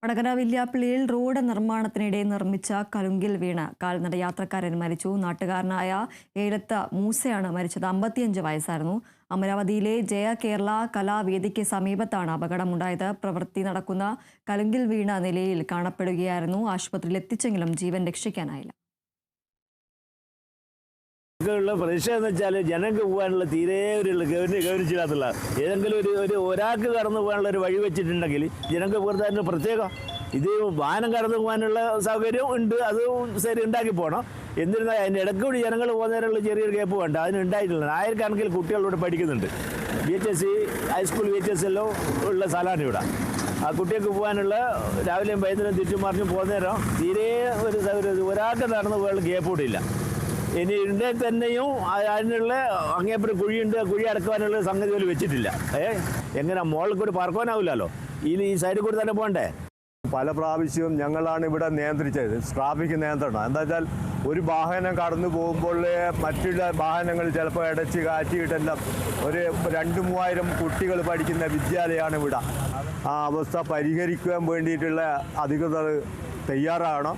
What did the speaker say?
Vadakara വില്യാപ്പിള്ളിയിൽ road നിർമ്മാണത്തിനിടെ നിർമ്മിച്ച കലുങ്കിൽ വീണ് കാൽനട യാത്രക്കാരൻ മരിച്ചു. നാട്ടുകാരനായ ഏലത്ത് മൂസയാണ് മരിച്ചത്. 55 വയസ്സായിരുന്നു. അമരാവതിയിലെ ജയ കേരള കലാവേദിക്ക് സമീപത്താണ് അപകടമുണ്ടായത്. പ്രവൃത്തി നടക്കുന്ന കലുങ്കിൽ വീണ നിലയിൽ കാണപ്പെടുകയായിരുന്നു. ആശുപത്രിയിൽ എത്തിച്ചെങ്കിലും ജീവൻ രക്ഷിക്കാനായില്ല. പ്രതീക്ഷ എന്ന് വെച്ചാൽ ജനങ്ങൾക്ക് പോകാനുള്ള തീരെ ഒരു ഗവനിച്ചില്ലാത്തുള്ള ഏതെങ്കിലും ഒരാൾക്ക് കടന്നു പോകാനുള്ള ഒരു വഴി വെച്ചിട്ടുണ്ടെങ്കിൽ ജനങ്ങൾക്ക് പുറത്തതിന് പ്രത്യേകം ഇത് വാഹനം കടന്നു പോകാനുള്ള സൗകര്യം ഉണ്ട്, അത് ശരി ഉണ്ടാക്കി പോകണം. എന്നിരുന്നാൽ അതിൻ്റെ ഇടയ്ക്ക് കൂടി ജനങ്ങൾ പോകുന്നതിനുള്ള ചെറിയൊരു ഗ്യാപ്പ് വേണ്ട, അതിനുണ്ടായിട്ടില്ല. ആയിരക്കണക്കിൽ കുട്ടികളിവിടെ പഠിക്കുന്നുണ്ട്. VHS ഹൈസ്കൂൾ VHS എല്ലാം ഉള്ള സ്ഥലമാണ് ഇവിടെ. ആ കുട്ടികൾക്ക് പോകാനുള്ള രാവിലെയും വൈകുന്നേരം തിരിച്ചും മറിഞ്ഞും പോകുന്നേരം തീരെ ഒരു സൗകര്യം ഒരാൾക്ക് നടന്നു പോകാനുള്ള ഗ്യാപ്പ് കൂടി ഇല്ല. ഇനി ഉണ്ടെങ്കിൽ തന്നെയും അതിനുള്ള അങ്ങേപ്പുറം കുഴിയുണ്ട്, കുഴി അടക്കുവാനുള്ള സംഗതി പോലും വെച്ചിട്ടില്ല. എങ്ങനെ മോളിൽ കൂടി പറക്കാനാവില്ലല്ലോ, ഈ സൈഡിൽ കൂടി തന്നെ പോകണ്ടേ. പല പ്രാവശ്യവും ഞങ്ങളാണ് ഇവിടെ നിയന്ത്രിച്ചത്, ട്രാഫിക് നിയന്ത്രണം. എന്താ വെച്ചാൽ ഒരു വാഹനം കടന്നു പോകുമ്പോൾ മറ്റുള്ള വാഹനങ്ങൾ ചിലപ്പോൾ ഇടച്ച് കാറ്റിയിട്ടെല്ലാം ഒരു 2-3000 കുട്ടികൾ പഠിക്കുന്ന വിദ്യാലയമാണ് ഇവിടെ. ആ അവസ്ഥ പരിഹരിക്കാൻ വേണ്ടിയിട്ടുള്ള അധികൃതർ തയ്യാറാകണം.